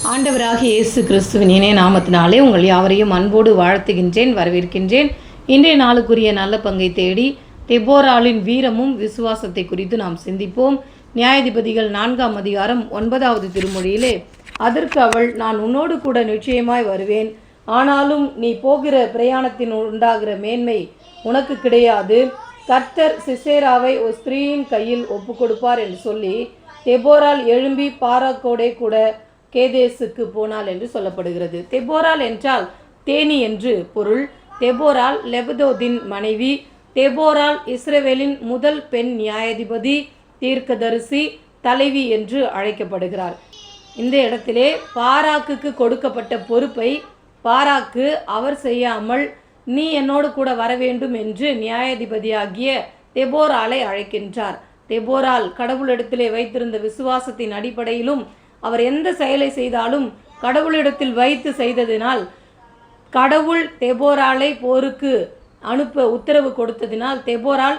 ஆண்டவராகிய இயேசு கிறிஸ்துவின் இணைய நாமத்தினாலே உங்கள் யாவரையும் அன்போடு வாழ்த்துகின்றேன், வரவேற்கின்றேன். இன்றைய நாளுக்குரிய நல்ல பங்கை தேடி தெபோராளின் வீரமும் விசுவாசத்தை குறித்து நாம் சிந்திப்போம். நியாயாதிபதிகள் 4ஆம் அதிகாரம் 9வது திருமொழியிலே, அதற்கு அவள், நான் உன்னோடு கூட நிச்சயமாய் வருவேன், ஆனாலும் நீ போகிற பிரயாணத்தின் உண்டாகிற மேன்மை உனக்கு கிடையாது. கர்த்தர் சிசேராவை ஒரு ஸ்திரீயின் கையில் ஒப்பு கொடுப்பார் என்று சொல்லி தெபோராள் எழும்பி பாராக்கோடே கூட கேதேசுக்கு போனாள் என்று சொல்லப்படுகிறது. தெபோராள் என்றால் தேனி என்று பொருள். தெபோராள் லெபதோதின் மனைவி. தெபோராள் இஸ்ரவேலின் முதல் பெண் நியாயாதிபதி, தீர்க்கதரிசி, தலைவி என்று அழைக்கப்படுகிறார். இந்த இடத்திலே பாராக்குக்கு கொடுக்கப்பட்ட பொறுப்பை பாராக்கு அவர் செய்யாமல், நீ என்னோடு கூட வர வேண்டும் என்று நியாயாதிபதியாகிய தெபோராளை அழைக்கின்றார். தெபோராள் கடவுளிடத்திலே வைத்திருந்த விசுவாசத்தின் அடிப்படையிலும் அவர் எந்த செயலை செய்தாலும் கடவுளிடத்தில் வைத்து செய்ததினால், கடவுள் தெபோராளை போருக்கு அனுப்ப உத்தரவு கொடுத்ததினால் தெபோராள்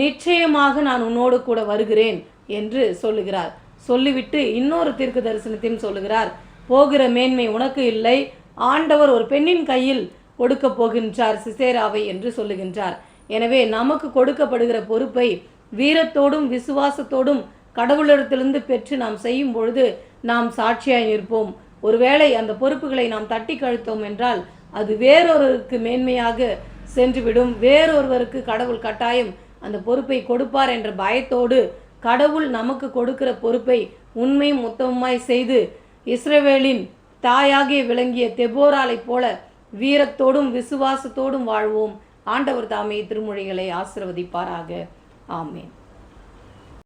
நிச்சயமாக நான் உன்னோடு கூட வருகிறேன் என்று சொல்லுகிறார். சொல்லிவிட்டு இன்னொரு தீர்க்க தரிசனத்தையும் சொல்லுகிறார். போகிற மேன்மை உனக்கு இல்லை, ஆண்டவர் ஒரு பெண்ணின் கையில் கொடுக்க போகின்றார் சிசேராவை என்று சொல்லுகின்றார். எனவே நமக்கு கொடுக்கப்படுகிற பொறுப்பை வீரத்தோடும் விசுவாசத்தோடும் கடவுளிடத்திலிருந்து பெற்று நாம் செய்யும் பொழுது நாம் சாட்சியாய் நிற்போம். ஒருவேளை அந்த பொறுப்புகளை நாம் தட்டி கழித்தோம் என்றால் அது வேறொருவருக்கு மேன்மையாக சென்றுவிடும். வேறொருவருக்கு கடவுள் கட்டாயம் அந்த பொறுப்பை கொடுப்பார் என்ற பயத்தோடு கடவுள் நமக்கு கொடுக்கிற பொறுப்பை உண்மையும் உத்தமமாய் செய்து இஸ்ரவேலின் தாயாகிய விளங்கிய தெபோராளை போல வீரத்தோடும் விசுவாசத்தோடும் வாழ்வோம். ஆண்டவர் தாமே திருமொழிகளை ஆசீர்வதிப்பாராக. ஆமென்.